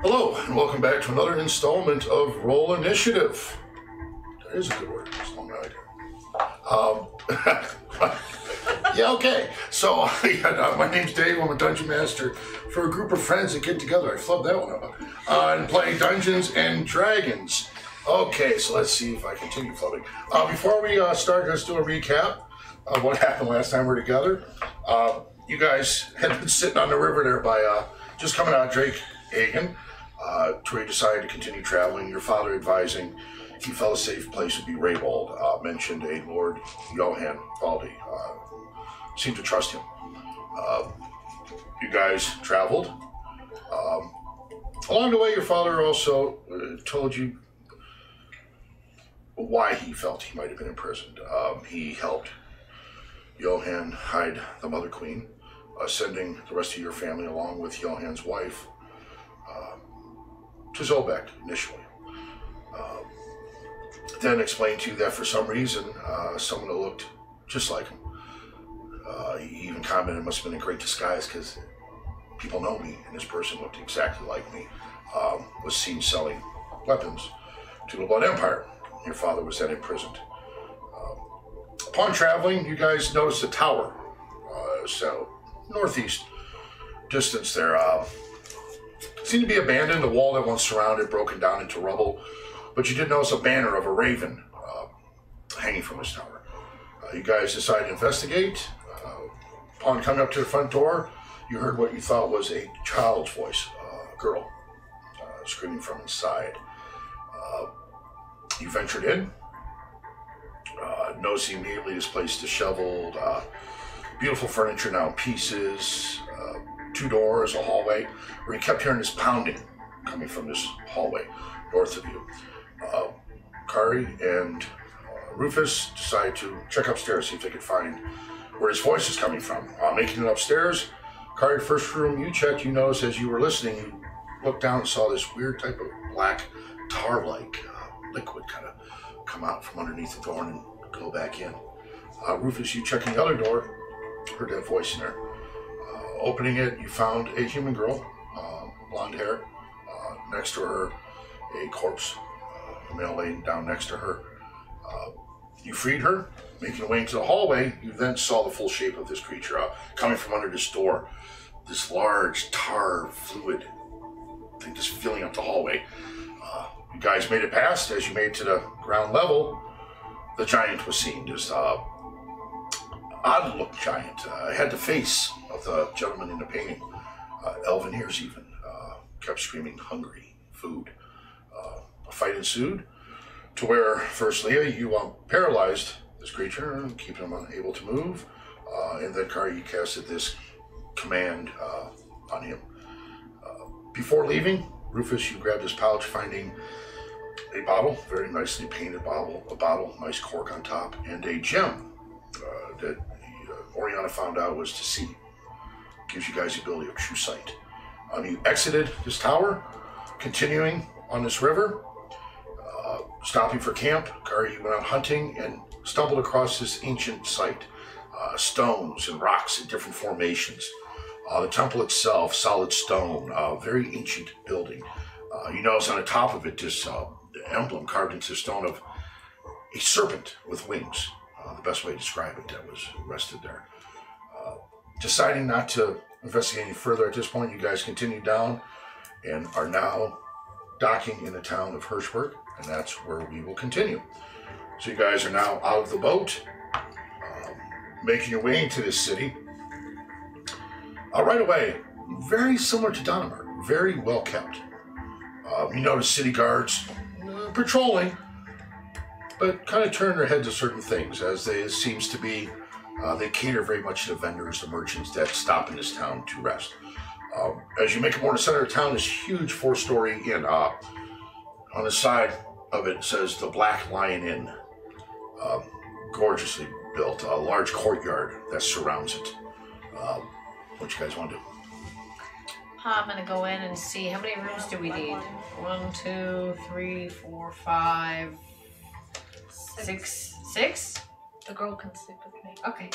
Hello, and welcome back to another installment of Roll Initiative. That is a good word. It's a long idea. Yeah, okay. So, my name's Dave. I'm a dungeon master for a group of friends that get together. I flubbed that one up. And play Dungeons and Dragons. Okay, so let's see if I continue flubbing. Before we start, let's do a recap of what happened last time we were together. You guys had been sitting on the river there by just coming out of Drake Hagen. Troy decided to continue traveling. Your father advising he felt a safe place would be Reywald. Mentioned a Lord Johann Valdi. Seemed to trust him. You guys traveled. Along the way, your father also told you why he felt he might have been imprisoned. He helped Johann hide the Mother Queen, sending the rest of your family along with Johann's wife to Zolbeck initially. Then explained to you that for some reason, someone that looked just like him, he even commented it must have been a great disguise because people know me and this person looked exactly like me, was seen selling weapons to the Blood Empire. Your father was then imprisoned. Upon traveling, you guys noticed a tower, so northeast distance there. Seemed to be abandoned, the wall that once surrounded, broken down into rubble, but you did notice a banner of a raven hanging from this tower. You guys decided to investigate. Upon coming up to the front door, you heard what you thought was a child's voice, a girl, screaming from inside. You ventured in, noticing immediately this place disheveled, beautiful furniture now in pieces, two doors, a hallway, where you kept hearing this pounding coming from this hallway north of you. Kari and Rufus decided to check upstairs, see if they could find where his voice is coming from. Making it upstairs, Kari, first room you checked, you noticed as you were listening, you looked down and saw this weird type of black tar-like liquid kind of come out from underneath the door and go back in. Rufus, you checking the other door, heard that voice in there. Opening it, you found a human girl, blonde hair. Next to her, a corpse, a male laying down next to her. You freed her, making your way into the hallway. You then saw the full shape of this creature coming from under this door. This large tar fluid thing just filling up the hallway. You guys made it past. As you made to the ground level, the giant was seen. This odd-looking giant. Had the face of the gentleman in the painting. Elven ears even. Kept screaming, hungry, food. A fight ensued to where, first, Leah, you paralyzed this creature, keeping him unable to move. And then, Kari, you casted this command on him. Before leaving, Rufus, you grabbed his pouch, finding a bottle, very nicely painted bottle, nice cork on top, and a gem that Oriana found out was to see. Gives you guys the ability of true sight. You exited this tower, continuing on this river, stopping for camp. Kari, you went out hunting and stumbled across this ancient site. Stones and rocks in different formations. The temple itself, solid stone, very ancient building. You notice on the top of it this emblem carved into stone of a serpent with wings. The best way to describe it, that was rested there. Deciding not to investigate any further at this point, you guys continue down and are now docking in the town of Hirschberg, and that's where we will continue. So you guys are now out of the boat, making your way into this city. Right away, very similar to Danimark, very well kept. You notice city guards patrolling, but kind of turn their head to certain things, as it seems to be they cater very much to the vendors, the merchants that stop in this town to rest. As you make it more to the center of town, this huge 4-story inn. On the side of it says the Black Lion Inn. Gorgeously built, a large courtyard that surrounds it. What you guys want to do? I'm gonna go in and see how many rooms do we need. 1, 2, 3, 4, 5, 6. 6? The girl can sleep with me. Okay.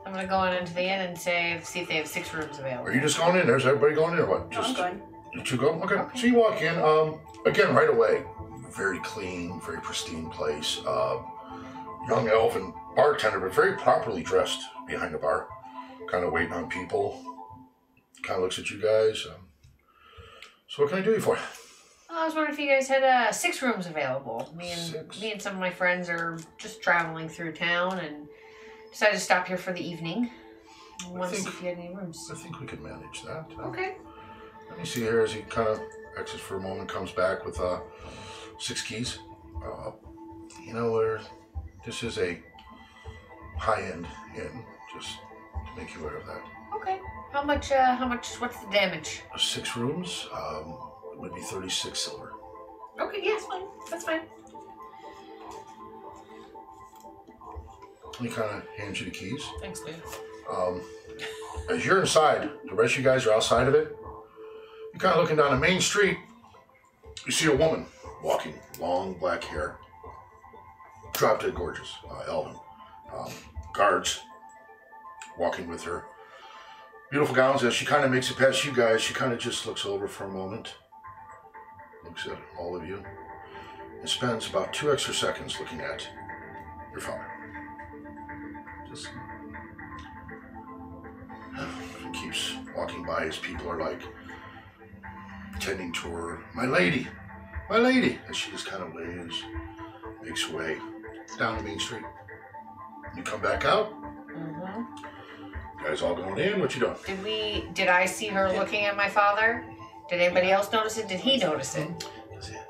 I'm gonna go on into the inn and see if they have 6 rooms available. Are you just going in? There's everybody going in or what? No, I'm going. You two go? Okay. So you walk in. Again, right away. Very clean, very pristine place. Young elven bartender, but very properly dressed behind the bar. Kind of waiting on people. Kind of looks at you guys. So what can I do you for? I was wondering if you guys had 6 rooms available. Me and some of my friends are just traveling through town and decided to stop here for the evening. I want to see if you had any rooms. I think we can manage that. Okay. Let me see here as he kind of exits for a moment, comes back with 6 keys. You know, this is a high-end inn, just to make you aware of that. Okay. How much, what's the damage? 6 rooms, it would be 36 silver. Okay, yeah, it's fine. That's fine. He kind of hands you the keys. Thanks, dude. As you're inside, the rest of you guys are outside of it. You're kind of looking down the main street. You see a woman walking, long black hair, drop dead gorgeous, elven. Guards walking with her. Beautiful gowns. As she kind of makes it past you guys, she kind of just looks over for a moment, looks at all of you, and spends about 2 extra seconds looking at your father. Just keeps walking by as people are like tending to her. My lady, as she just kind of waves, makes her way down the main street. You come back out. You guys all going in? What you doing? Did I see her looking at my father? Did anybody else notice it? Did he notice it? That's it.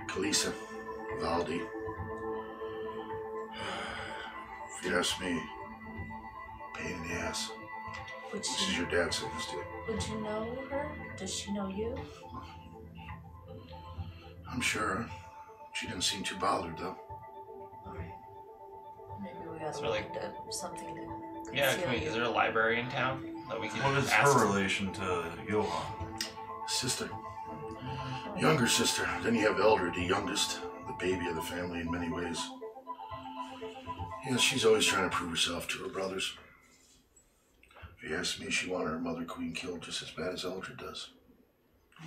Kalisa, Valdi. If you ask me, pain in the ass. This is your dad's sentence to it. Would you know her? Does she know you? I'm sure. She didn't seem too bothered, though. Alright. Maybe we gotta So, look like- into something to Yeah, conceal is there a library in town that we can What is ask? her relation to Johann? Sister. Younger sister. Then you have Elder, the youngest, the baby of the family in many ways. Yeah, she's always trying to prove herself to her brothers. If you ask me, she wanted her mother queen killed just as bad as Eldred does.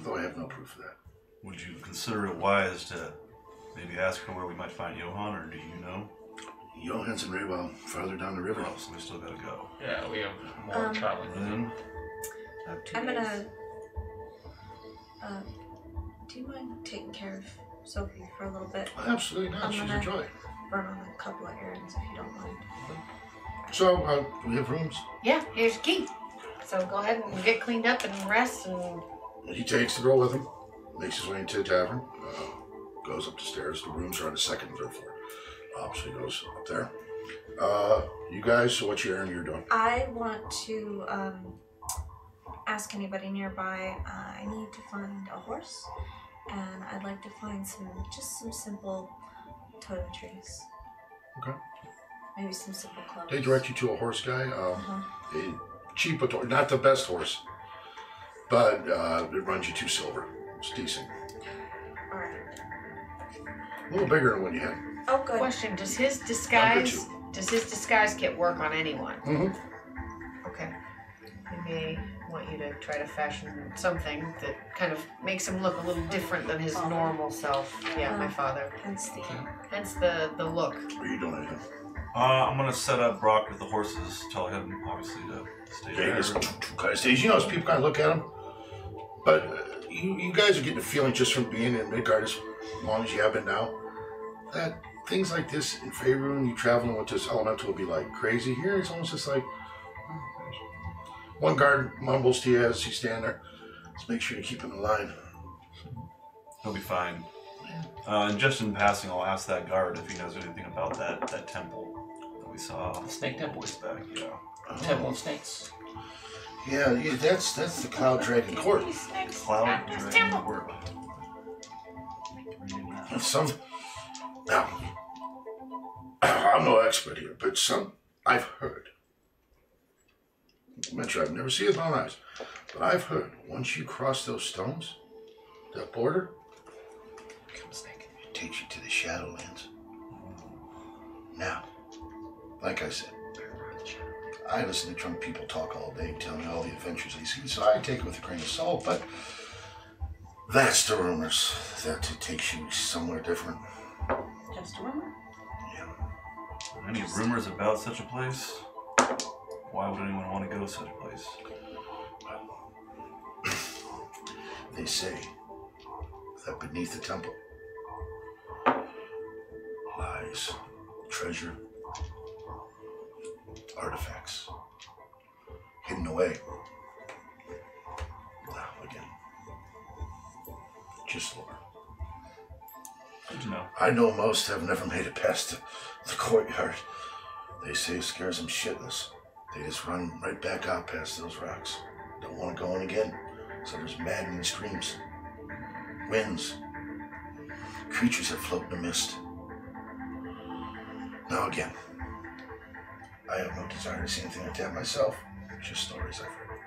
Though I have no proof of that. Would you consider it wise to maybe ask her where we might find Johann, or do you know? Johann's and Reywald, farther down the river. Oh, so we still gotta go. Yeah, we have more traveling to do. Then, I'm gonna. Do you mind taking care of Sophie for a little bit? Absolutely not. I'm She's a gonna- joy. Run on a couple of errands if you don't mind. So, we have rooms. Yeah, here's your key. So go ahead and get cleaned up and rest and... He takes the girl with him, makes his way into the tavern, goes up the stairs. The rooms are on the 2nd and 3rd floor. So he goes up there. You guys, so what's your errand you're doing? I want to ask anybody nearby. I need to find a horse, and I'd like to find some simple toiletries. Okay. Maybe some simple clothes. They direct you to a horse guy. A cheap, but not the best horse, but it runs you 2 silver. It's decent. All right. A little bigger than what you had. Oh, good. Question, does his Number disguise 2. Does his disguise kit work on anyone? Mm-hmm. Okay. He may want you to try to fashion something that kind of makes him look a little different than his normal self. Yeah, my father. Hence the look. Are you doing anything? I'm gonna set up Brock with the horses, tell him obviously to stay Okay, there. just kind of stays. You know, as people kind of look at him, but you guys are getting the feeling just from being in Midgard as long as you have been now, that things like this in Faerun, you traveling with this elemental will be like crazy. Here, it's almost just like one guard mumbles to you as you stand there. Just make sure you keep him in line. He'll be fine. And just in passing, I'll ask that guard if he knows anything about that temple that we saw. The snake temple. Ways back, yeah. Temple of Snakes. Yeah, that's the Cloud Dragon Court. Cloud Dragon Court. Now, I'm no expert here, but I've heard. I'm not sure, I've never seen it with my own eyes, but I've heard once you cross those stones, that border, it takes you to the Shadowlands. Now, like I said, I listen to drunk people talk all day, tell me all the adventures they see, so I take it with a grain of salt, but that's the rumors, that it takes you somewhere different. Just a rumor? Yeah. Any rumors about such a place? Why would anyone want to go to such a place? They say that beneath the temple lies treasure, artifacts, hidden away. Now, again, just lore. Good to know. I know most have never made it past the courtyard. They say it scares them shitless. They just run right back out past those rocks. Don't want to go in again. So there's maddening screams, winds, creatures that float in the mist. Now again, I have no desire to see anything like that myself. Just stories I've heard.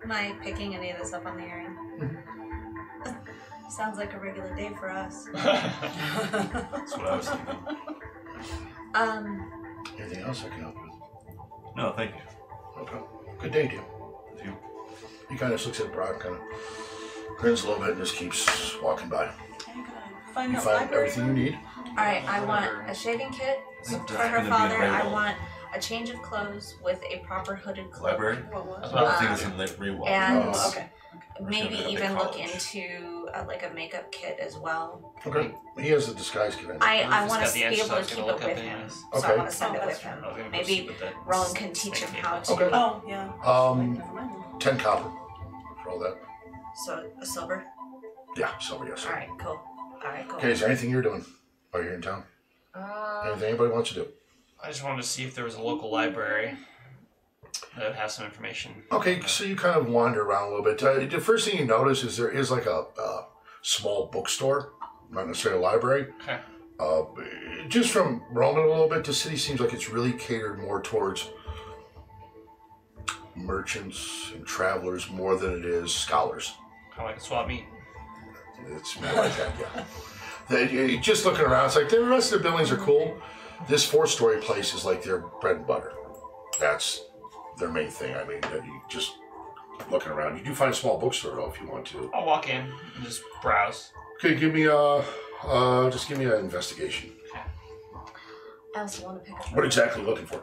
Am I picking any of this up on the airing? Sounds like a regular day for us. That's what I was thinking. Anything else I can help you with? No, thank you. Okay. Good day, dear. With you. He kind of looks at Brock, kind of grins a little bit, and just keeps walking by. Find You that find library. everything you need. Alright, I want a shaving kit It's for gonna her be father. I available. want a change of clothes with a proper hooded cloak. Library? What was? I think it's in Reywald. And Oh, Okay. maybe Or even look college. into like a makeup kit as well. Okay. He has a disguise kit. I Just want got to the be answers able I to was keep gonna it look up with him. anyways. So I Okay. want to send Oh, it that's with him. I was gonna go Maybe see what the Rowan can teach him how to. Okay. Oh, yeah. Never mind. 10 copper for all that. So a silver. Yeah, silver, yes. Alright, cool. Alright, cool. Okay, is there anything you're doing while you're in town? Anything anybody wants to do? I just wanted to see if there was a local library that would have some information. Okay, so you kind of wander around a little bit. The first thing you notice is there is like a small bookstore, not necessarily a library. Okay. Just from roaming a little bit, the city seems like it's really catered more towards merchants and travelers more than it is scholars. Kind of like a swap meet. It's more like that, yeah. You're just looking around, it's like the rest of the buildings are cool. This 4-story place is like their bread and butter. That's their main thing. I mean, you just looking around. You do find a small bookstore though if you want to. I'll walk in and just browse. Okay, give me just give me an investigation. I also want to pick up. What exactly are you looking for?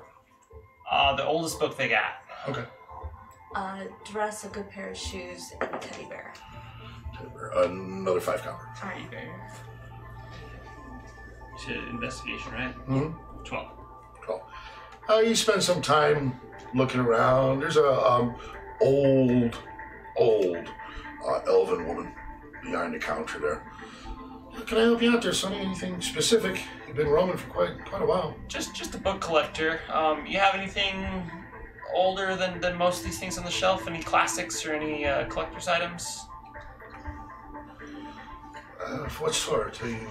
The oldest book they got. Okay. Dress, a good pair of shoes, and a teddy bear. Another 5 copper. Alright. To investigation, right? Mm-hmm. 12. 12. You spend some time looking around. There's a old elven woman behind the counter there. Can I help you out there, Sonny? Anything specific? You've been roaming for quite a while. Just a book collector. You have anything older than most of these things on the shelf? Any classics or any collector's items? What sort? Are you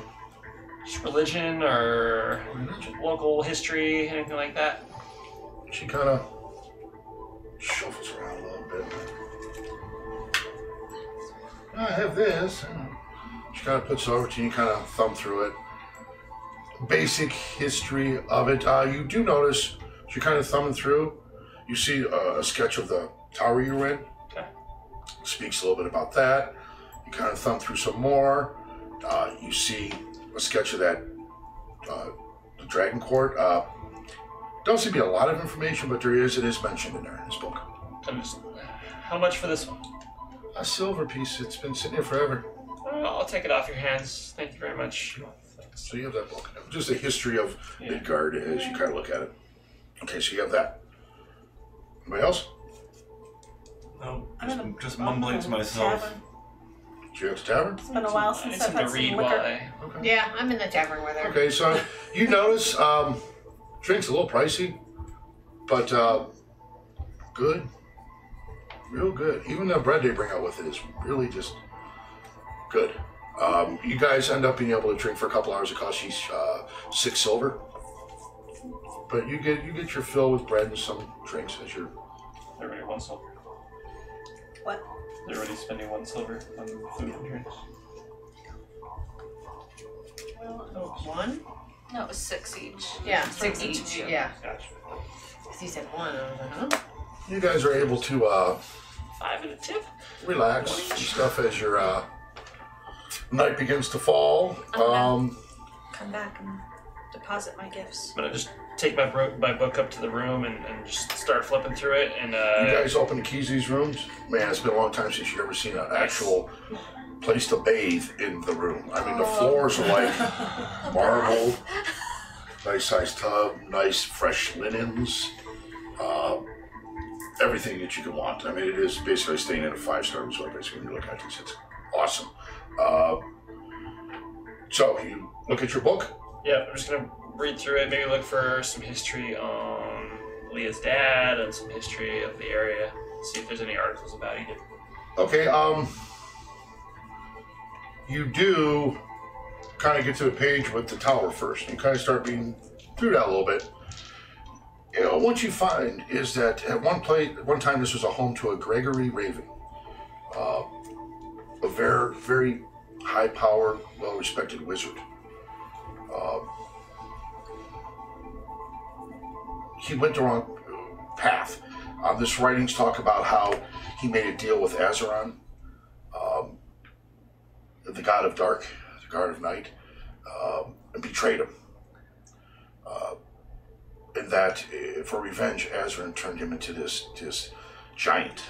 Just religion or religion? local history, anything like that? She kind of shuffles around a little bit. I have this. She kind of puts it over to you. You kind of thumb through it. Basic history of it. You do notice, as you're kind of thumbing through, you see a sketch of the tower you were in. Okay. Speaks a little bit about that. You kind of thumb through some more. You see a sketch of that, the Dragon Court. Don't seem to be a lot of information, but it is mentioned in there in this book. How much for this one? A silver piece. It's been sitting here forever. I'll take it off your hands. Thank you very much. Thanks. So you have that book. Just a history of Midgard as you kind of look at it. Okay, so you have that. Anybody else? No, I'm in a- just mumbling to myself. Tavern. Did you go to the tavern? It's been a while I need since I've something had to some read while liquor. I... Yeah, I'm in the tavern with her. Okay, so you notice drink's a little pricey, but good. Real good. Even the bread they bring out with it is really just good. You guys end up being able to drink for a couple hours. It costs you 6 silver. But you get your fill with bread and some drinks as you're... They're already 1 silver. What? They're already spending 1 silver on food and drinks. Oh, 1? No, it was 6 each. Yeah, For 6 each. you. Yeah. Gotcha. because you said 1. I was like, huh? You guys are able to 5 and a tip. relax and stuff as your night begins to fall. Come back and deposit my gifts. I'm gonna just take my book up to the room and just start flipping through it. And You guys open the keys to these rooms? Man, it's been a long time since you've ever seen an actual place to bathe in the room. I mean, the floors are like marble, nice sized tub, nice fresh linens, everything that you can want. I mean, it is basically staying in a 5-star resort. Basically, when you look at this, it's awesome. So you look at your book. yeah, I'm just gonna read through it. Maybe look for some history on Leah's dad and some history of the area. See if there's any articles about Edith. Okay, you do kind of get to the page with the tower first. You kind of start reading through that a little bit. You know, what you find is that at one time this was a home to a Gregory Raven, a very, very high-powered, well-respected wizard. He went the wrong path. This writings talk about how he made a deal with Azeron, the god of dark, the god of night, and betrayed him. And that, for revenge, Azeron turned him into this giant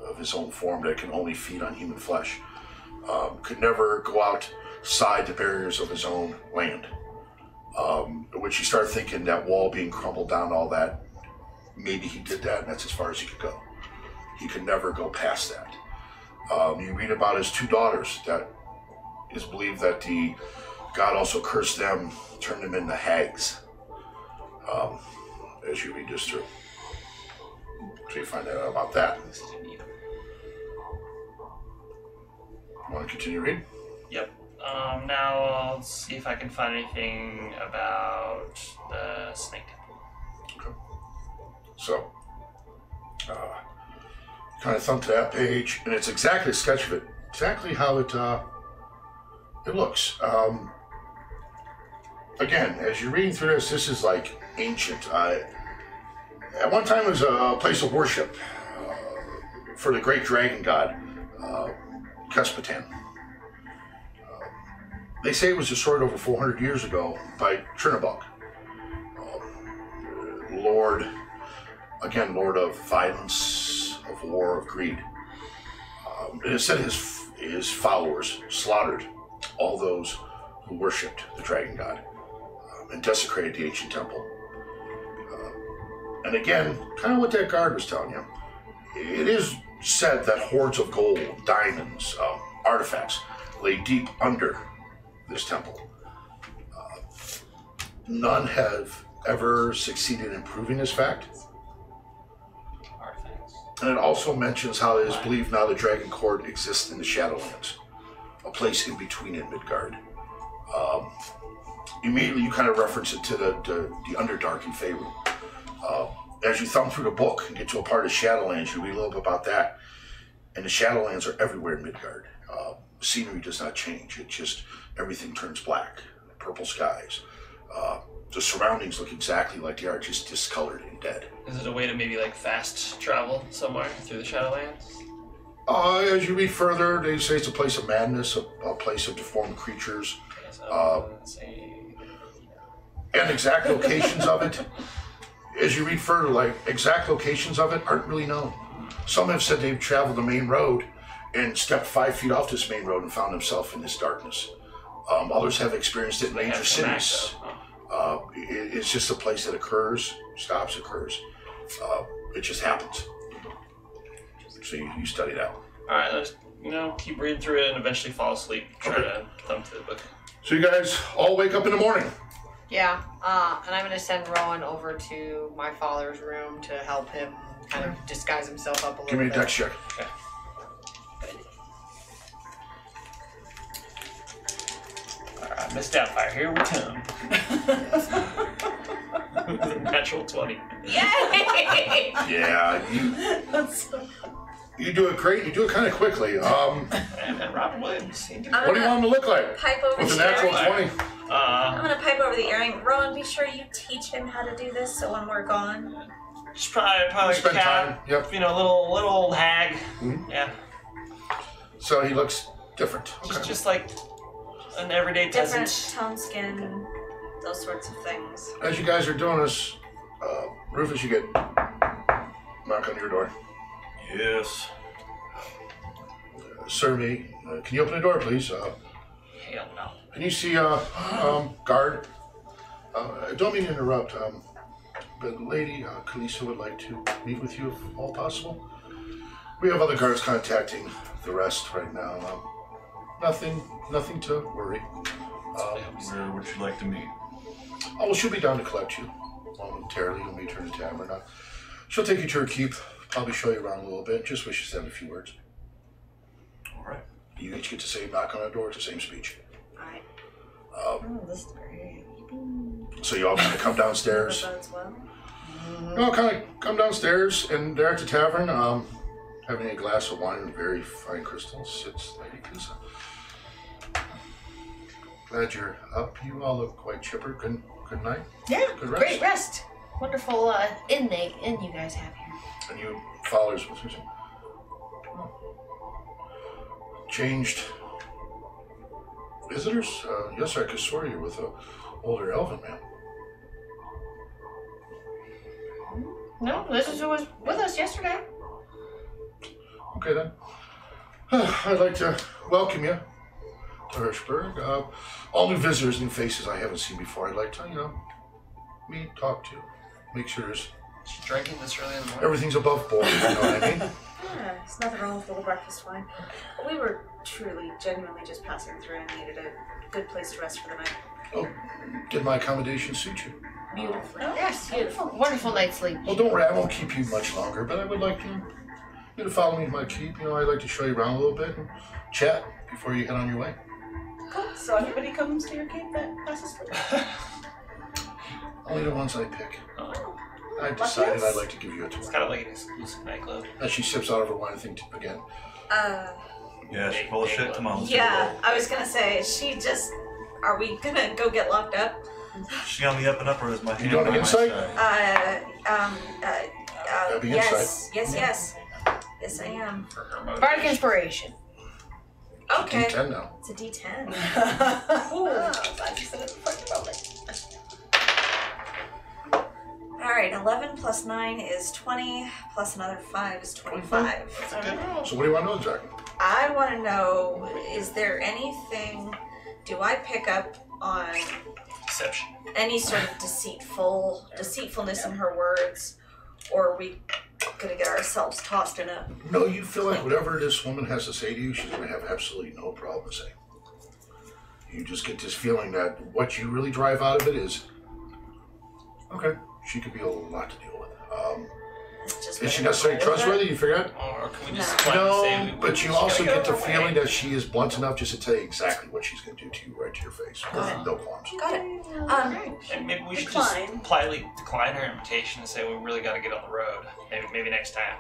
of his own form that can only feed on human flesh. Could never go outside the barriers of his own land. Which you start thinking that wall being crumbled down, all that, maybe he did that and that's as far as he could go. He could never go past that. You read about his 2 daughters that is believed that the god also cursed them, turned them into hags. As you read this through. So you find out about that. Want to continue reading? Yep. Now I'll see if I can find anything about the snake temple. Okay. So, kind of thumb to that page, and it's exactly a sketch of it. Exactly how it looks. Again, as you're reading through this, this is like ancient. At one time, it was a place of worship for the great dragon god, Kespetan. They say it was destroyed over 400 years ago by Chernobog, Lord of violence, of war, of greed. It is said his followers slaughtered all those who worshipped the dragon god and desecrated the ancient temple. And again, kind of what that guard was telling you, it is said that hordes of gold, diamonds, artifacts lay deep under this temple. None have ever succeeded in proving this fact. Artifacts. And it also mentions how it is believed now the Dragon Court exists in the Shadowlands, a place in between in Midgard. Immediately you kind of reference it to the Underdark in Faerun. As you thumb through the book and get to a part of Shadowlands, you read a little bit about that. And the Shadowlands are everywhere in Midgard. Scenery does not change. It just, everything turns black. Purple skies. The surroundings look exactly like they are, just discolored and dead. Is it a way to maybe like fast travel somewhere through the Shadowlands? As you read further, they say it's a place of madness, a place of deformed creatures. Okay, so And exact locations of it, as you read further, like exact locations of it aren't really known. Some have said they've traveled the main road and stepped 5 feet off this main road and found themselves in this darkness. Others have experienced it in major cities. It's just a place that occurs, stops, occurs. It just happens. So you study that. All right, let's keep reading through it and eventually fall asleep. Try to thumb through the book. So you guys all wake up in the morning. Yeah, and I'm going to send Rowan over to my father's room to help him kind of disguise himself up a little bit. Give me a dex check. Okay. Alright, Miss Doubtfire, here we come. Natural 20. Yay! Yeah, That's so you do it great. You do it kind of quickly. And then Robin Williams. What do you want him to look like? Pipe over With a the natural earring. 20. I'm gonna pipe over the earring. Rowan, be sure you teach him how to do this so when we're gone, Just probably like a Spend cat. time. Yep. You know, little old hag. Mhm. Yeah. So he looks different. Just like an everyday Different peasant. tone skin, those sorts of things. As you guys are doing this, Rufus, you get knock on your door. Yes. Sir, me, can you open the door, please? Hell no. And you see guard. I don't mean to interrupt, but Lady Kalisa would like to meet with you if all possible. We have other guards contacting the rest right now. Nothing to worry. Where would you like to meet? Oh, well, she'll be down to collect you momentarily when we return to tavern. She'll take you to her keep, probably show you around a little bit. Just wishes to have a few words. All right. You each get to say knock on the door, it's the same speech. Alright. this is great. So you all kind of come downstairs. Bodes well. You all kind of come downstairs, and there at the tavern, having a glass of wine and very fine crystals, sits Lady Kalisa. Glad you're up. You all look quite chipper. Good night. Yeah, Good rest. great rest. Wonderful inn you guys have here. And you followers with you. Changed visitors? Yes, I could swear you with a older elven man. No, this is who was with us yesterday. Okay then. I'd like to welcome you to Hirschberg. All new visitors, new faces I haven't seen before. I'd like to, meet, talk to, make sure there's She's drinking this early in the morning. everything's above board, you know what I mean? Yeah, there's nothing wrong with a little breakfast wine. We were truly, genuinely just passing through and needed a good place to rest for the night. Oh, did my accommodation suit you? Beautifully. Yes, beautiful. Wonderful night's sleep. Well, don't worry, I won't keep you much longer, but I would like you to follow me to my keep. I'd like to show you around a little bit and chat before you head on your way. Cool. So everybody comes to your cape that passes through. Only the ones I pick. Oh, I decided Luckiest? I'd like to give you a it's tour. kind of like an exclusive nightclub. As she sips out of her wine thing again. Yeah, she's full of shit. Come on. Yeah, I was gonna say, are we gonna go get locked up? She on the up and up, or is my hand doing on my insight? side? That'd be Yes, yes. Yes, I am. For her motivation. Bardic inspiration. Okay. D10 now. It's a D10. Ooh, glad you said it before you rolled it. Alright, 11 plus 9 is 20, plus another 5 is 25. That's a good roll. So what do you want to know, Jack? I want to know, is there anything, do I pick up on Deception. any sort of deceitfulness in her words, or are we gonna get ourselves tossed in a... No, you feel like whatever this woman has to say to you, she's going to have absolutely no problem saying. You just get this feeling that what you really drive out of it is, okay, she could be a lot to deal with. It's just Is she what necessarily it is. trustworthy? You forget? Or can we No. just quietly say No, but you just also gotta get the go away? feeling that she is blunt enough just to tell you exactly what she's going to do to you right to your face. No qualms. Got it. And maybe we should Decline. just politely decline her invitation and say we really got to get on the road. Maybe next time.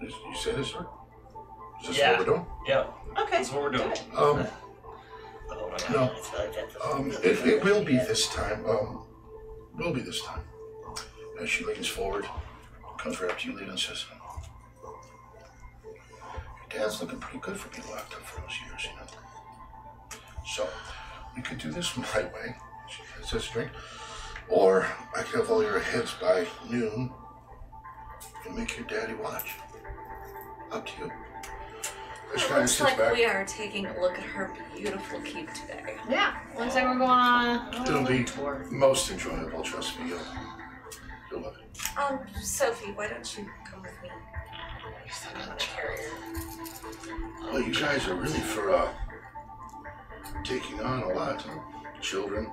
You say this, sir? Is this Yeah. what we're doing? Yep. Okay. That's what we're doing. Do it. Oh my God. No. I feel like that's a It will be this time. Will be this time. As she leans forward, comes right up to you, Lena, and says, "Your dad's looking pretty good for being locked up for those years, So, we could do this my way." She says, "Drink, or I could have all your heads by noon and make your daddy watch. Up to you." She It kind of looks sits like back. we are taking a look at her beautiful keep today. Yeah, looks like we're going on a It'll be tour. most enjoyable, trust me. You'll love it. Sophie, why don't you come with me? I'm the carrier. Well, you guys are really for taking on a lot. Children,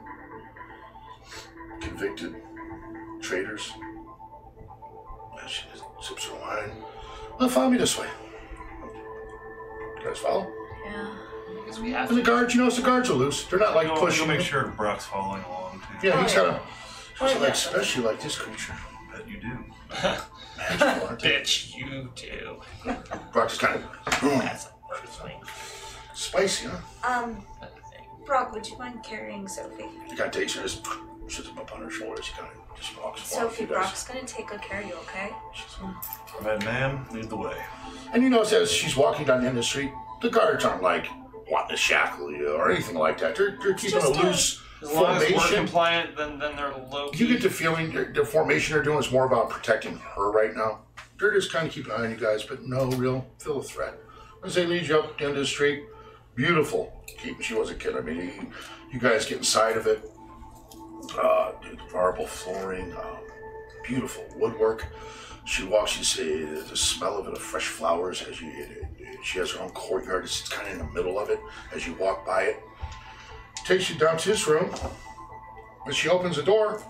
convicted traitors. She sips her wine. Well, follow me this way. You guys follow? Yeah. Because we have And the to. guards, the guards are loose. They're not like You'll pushing. make sure Brock's following along too. Yeah, he's Oh, got yeah. a. She's Oh, like, yeah. especially like this creature. Bet you do. Magical, aren't they? Bitch, you do. Brock's just kind of That's a earthling. spicy, huh? That's a thing. Brock, would you mind carrying Sophie? You got Daisy just sits him up on her shoulders. He kind of just walks. Sophie, Brock's gonna take good care of you, okay? All right, ma'am, lead the way. And you notice as she's walking down the end of the street, the guards aren't like wanting to shackle you or anything like that. They're keeping a loose As long as we're formation. compliant, then they're low key. You get the feeling the formation they're doing is more about protecting her right now. They're just kind of keeping an eye on you guys, but no real feel of threat. As they lead you up the end of the street, beautiful. She was a kid. I mean, you guys get inside of it. Marble flooring, beautiful woodwork. She walks, you see the smell of it, of fresh flowers. As she has her own courtyard. It's kind of in the middle of it. As you walk by it, takes you down to this room. When she opens the door,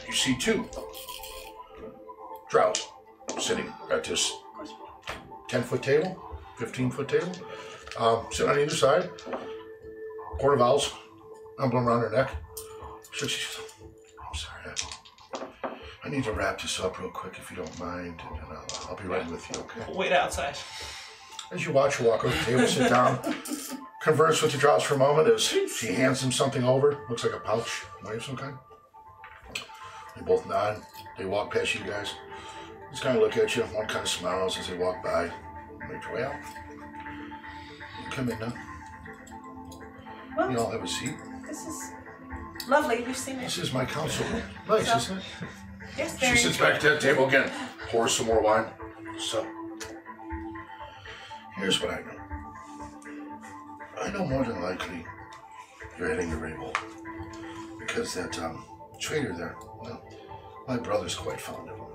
you see two Drows sitting at this 10-foot table, 15-foot table, sitting on either side. Quart of owls, emblem around her neck. I'm sorry, I need to wrap this up real quick if you don't mind, and I'll be right with you, okay? Wait outside. As you watch her walk over the table, sit down, converse with the Drows for a moment as she hands them something over. Looks like a pouch, money of some kind. They both nod. They walk past you guys. Just kind of look at you. One kind of smiles as they walk by. Make your way out. You come in now. Well, You all have a seat. this is lovely. We've seen it. This is my council room. Nice, isn't it? Yes, She very. sits back at that table again, pours some more wine. So, here's what I know. I know more than likely you're heading to Reywald. Because that traitor there, well, my brother's quite fond of him.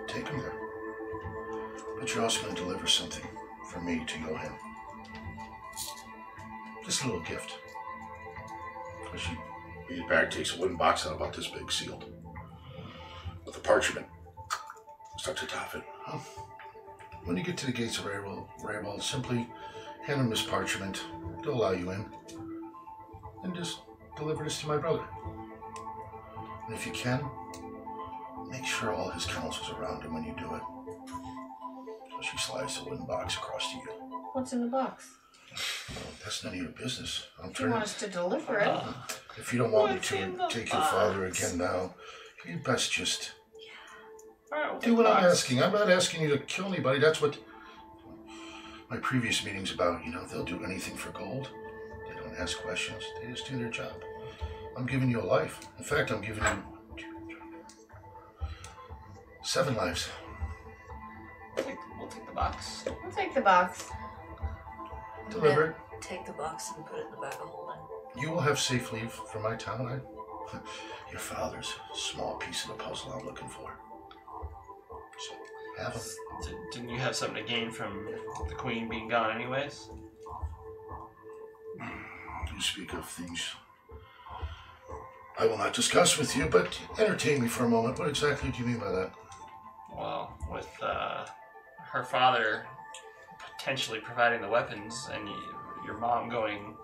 Take him there. But you're also going to deliver something from me to Johan. Just a little gift. She reaches back, takes a wooden box out about this big, sealed. With a parchment stuck to the top of it. When you get to the gates of Reywald, simply hand him this parchment. They'll allow you in. And just deliver this to my brother. And if you can, make sure all his council's around him when you do it. So she slides the wooden box across to you. What's in the box? Well, that's none of your business. If you want us to deliver it. If you don't want me What's to in the take your box? father again now, you best just Alright, do what I'm asking. I'm not asking you to kill anybody. That's what my previous meeting's about. You know, they'll do anything for gold. They don't ask questions. They just do their job. I'm giving you a life. In fact, I'm giving you 7 lives. We'll take the box. We'll take the box. Deliver it. Take the box and put it in the bag of holding. You will have safe leave from my town. Your father's a small piece of the puzzle I'm looking for. So, have him. Didn't you have something to gain from the queen being gone anyways? You speak of things I will not discuss with you, but entertain me for a moment. What exactly do you mean by that? Well, with her father potentially providing the weapons and your mom going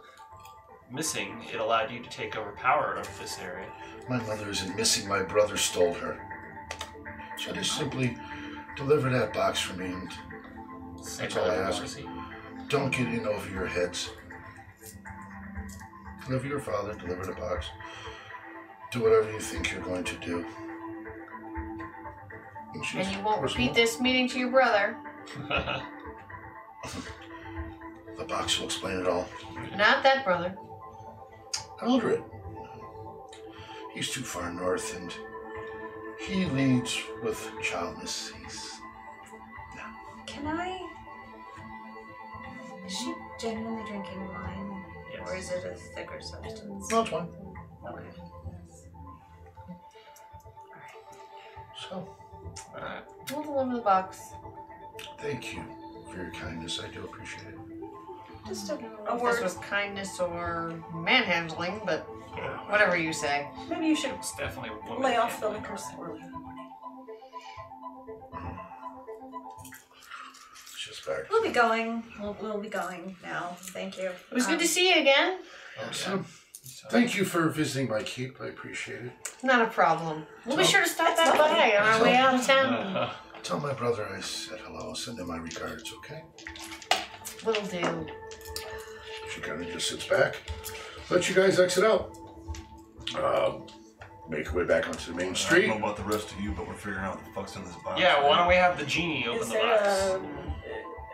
missing, it allowed you to take over power of this area. My mother isn't missing. My brother stole her. So just simply deliver that box for me, and that's all I ask. Don't get in over your heads. Deliver your father, deliver the box. Do whatever you think you're going to do. And you won't repeat this meeting to your brother. The box will explain it all. Not that brother. Eldred. He's too far north, and he leads with childless. Can I? Is she genuinely drinking wine? Yes. Or is it a thicker substance? No, it's one. Okay. So, Alright. We'll deliver the box. thank you for your kindness. I do appreciate it. Just a If word. this was kindness or manhandling, but whatever you say. Maybe you should It's definitely a woman lay off the handling. liquor early in the morning. She's back. We'll be going. We'll be going now. Thank you. It was good to see you again. So, thank you for visiting my keep. I appreciate it. Not a problem. We'll be sure to stop That's that by on our way out of town. Tell my brother I said hello. Send him my regards, okay? Will do. She kind of just sits back, let you guys exit out. Make your way back onto the main I street. don't know about the rest of you, but we're figuring out what the fuck's in this box. Yeah, why don't we have the genie open Is the there box?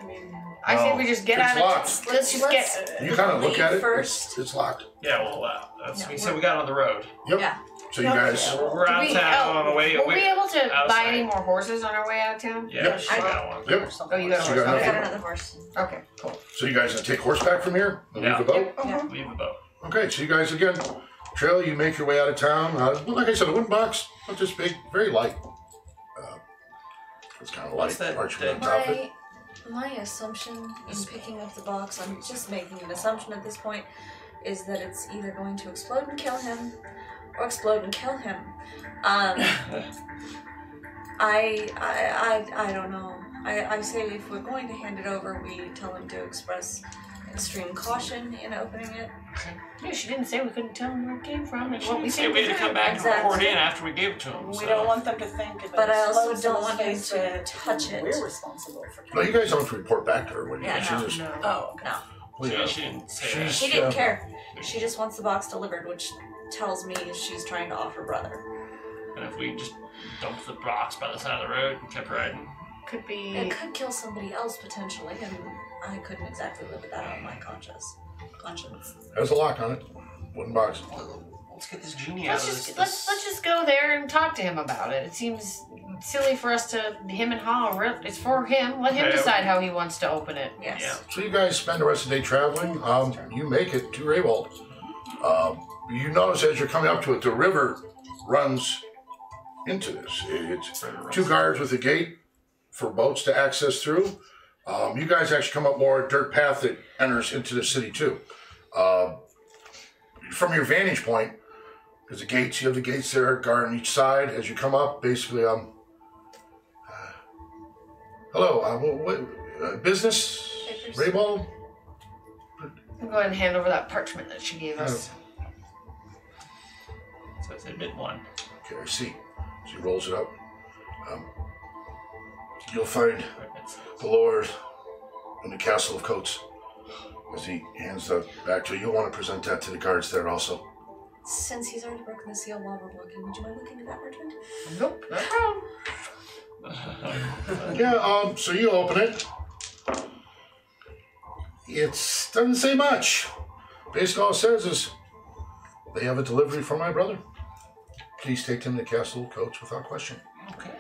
I mean, I think we just get it's out of locked. Let's just get. You kind of look at it. First. It's locked. Yeah, well, that's Yeah, we said we got on the road. Yep. Yeah. So you guys. We're out of town on the way. Were we able to buy outside. any more horses on our way out of town? Yeah, Yep. she got one. Yep. Oh, you got a So horse. you got I Okay. got another horse. Okay, cool. So you guys gonna take horseback from here and Yeah. leave the boat? Yeah. Leave the boat. Okay. So you guys again, trail. You make your way out of town. Well, like I said, a wooden box, not this big, very light. It's kind of light. What's that Archery on thing? top of it. My assumption in picking up the box, I'm just making an assumption at this point, is that it's either going to explode and kill him, or explode and kill him. I don't know. I say if we're going to hand it over, we tell him to express extreme caution in opening it. Yeah, she didn't say we couldn't tell him where it came from. And She what we didn't say said we had to come back and Exactly. report in after we gave it to him. we so. don't want them to think if But I also explodes don't in want his him face to that touch it. We're responsible for No, killing you guys don't have to report back to her when you Yeah, guys. no, She just, No. Oh, okay. No. well, yeah. She didn't say She's- She didn't Yeah. care. She just wants the box delivered, which tells me she's trying to off her brother. that. And if we just dumped the box by the side of the road and kept riding, Could be. It could kill somebody else potentially, and I couldn't exactly live with that on my conscience. There's a lock on it. Wooden box. let's get this genie out Let's of just this. let's just go there and talk to him about it. It seems silly for us to him and Hollow. It's for him. Let him Okay. decide how he wants to open it. Yes. Yeah. So you guys spend the rest of the day traveling. You make it to Reywald. You notice as you're coming up to it, the river runs into this. It's two guards with a gate for boats to access through. You guys actually come up more a dirt path that enters into the city too. From your vantage point, there's the gates. You have the gates there, guard on each side. As you come up, basically, hello, what business? Papers. Reywald? I'll go ahead and hand over that parchment that she gave us. So it's admit one. Okay, I see. So he rolls it up. You'll find the Lord in the Castle of Coates. As he hands that back to you, you'll want to present that to the guards there also. Since he's already broken the seal while we're walking, would you mind looking at that parchment? Nope, no problem. Yeah, so you open it. It doesn't say much. Basically all it says is, they have a delivery from my brother. Please take them to Castle of Coates without question. Okay.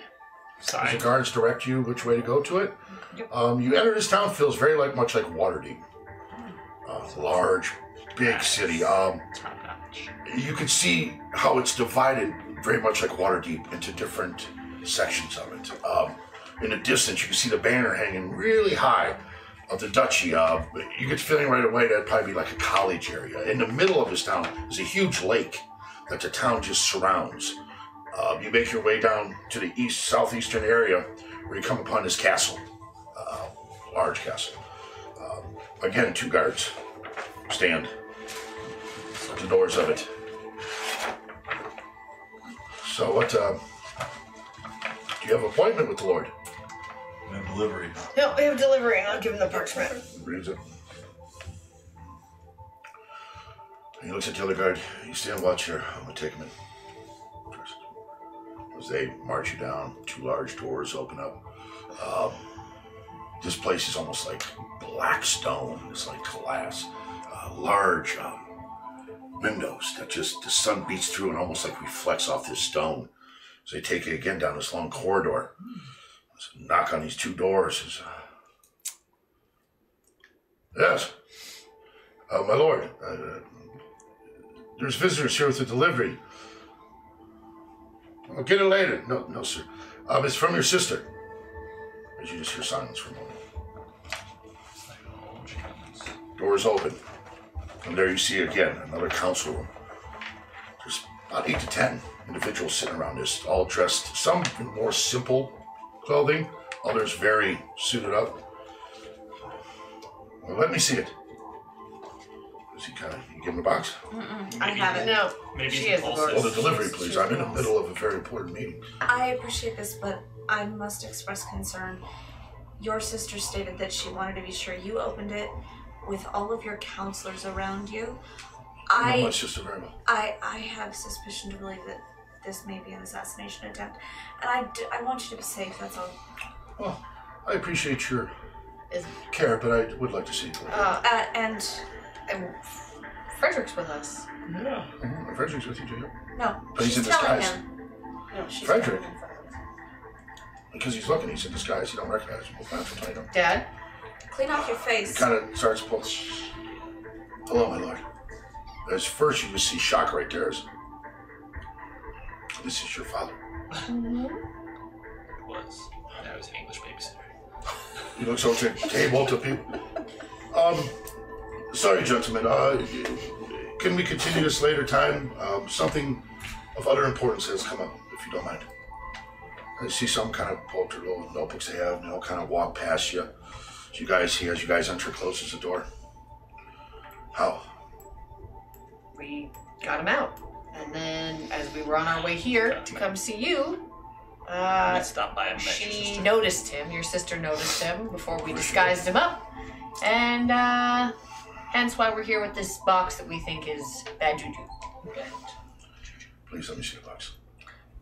As the Signed. guards direct you which way to go to it. You enter this town, feels very much like Waterdeep. Large, big city. Top notch. You can see how it's divided very much like Waterdeep into different sections of it. In the distance, you can see the banner hanging really high of the duchy. You get the feeling right away that'd probably be like a college area. In the middle of this town is a huge lake that the town just surrounds. You make your way down to the southeastern area where you come upon this castle, large castle. Again, two guards stand at the doors of it. So what, do you have an appointment with the Lord? No delivery. No, we have delivery, and I'll give him the parchment. Reads it. He looks at the other guard. You stand watch here. I'm gonna take him in. As they march you down, two large doors open up. This place is almost like black stone. It's like glass. Large windows that just the sun beats through and almost like reflects off this stone. So they take you again down this long corridor. So knock on these two doors. Yes. My lord, there's visitors here with a delivery. I'll get it later. No, sir. It's from your sister. As you just hear silence for a moment. Doors open. And there you see again another council room. There's about 8 to 10 individuals sitting around this, all dressed, some in more simple clothing, others very suited up. Well, let me see it. Does he you give him the box? I haven't. No, Maybe she he's has the impulsive. Oh, book. the delivery, please. I'm in the middle of a very important meeting. I appreciate this, but I must express concern. Your sister stated that she wanted to be sure you opened it with all of your counselors around you. I know my sister very well. I have suspicion to believe that this may be an assassination attempt, and I want you to be safe. That's all. Well, I appreciate your care, but I would like to see you. And Frederick's with us. Yeah. Frederick's with you, too. no, But he's she's in telling disguise. him. No, she's Frederick. coming in front of us. Because he's looking, he's in disguise. You don't recognize him. We'll find him. Dad? Clean off your face. He kind of starts pulling. Hello, my lord. As first, you just see shock right there. This is your father. Was. That was an English babysitter. He looks over to the table to people. Sorry, gentlemen. Can we continue this later time? Something of utter importance has come up, if you don't mind. I see some kind of pull up their little notebooks they have, kind of walk past you. As you guys enter, closes the door. How? We got him out. And then as we were on our way here to come see you, Let's stop by and mention she noticed him. Your sister noticed him before we disguised him up. And hence why we're here with this box that we think is bad juju. Please let me see the box.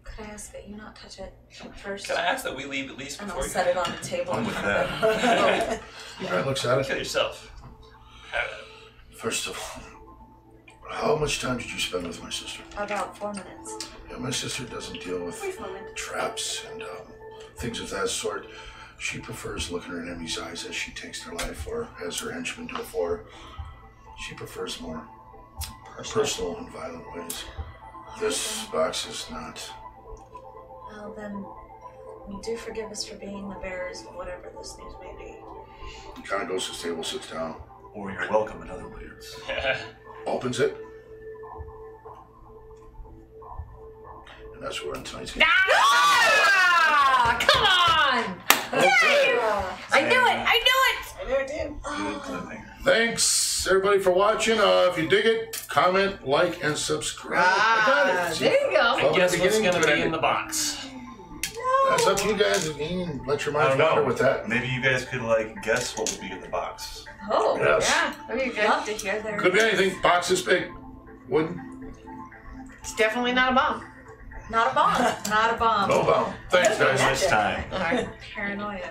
Could I ask that you not touch it first? Can I ask that we leave at least And before I'll set it on the table. I'm with that. He kind of looks at Kill it. yourself. First of all, how much time did you spend with my sister? About 4 minutes. Yeah, my sister doesn't deal with traps and things of that sort. She prefers looking her in enemy's eyes as she takes their life, or as her henchmen do it for her. She prefers more personal and violent ways. This box is not. Well, then, do forgive us for being the bearers of whatever this news may be. He kind of goes to his table, sits down, Or you're welcome in other words. opens it. And that's where we're in tonight's game. Ah! Come on! Okay. I knew it! I know it did. Good clipping. Thanks, everybody, for watching. If you dig it, comment, like, and subscribe. I got it. See? There you go. Well, Guess what's beginning going to to be end. in the box? That's up to you guys. You can let your I minds don't wander know. with that. Maybe you guys could guess what would be in the box. Oh, Yes. Yeah, that'd be good. love to hear their. Could be anything. Box is big. Wooden. It's definitely not a bomb. Not a bomb. Not a bomb. No bomb. Thanks, guys. Next time. All right. Paranoia.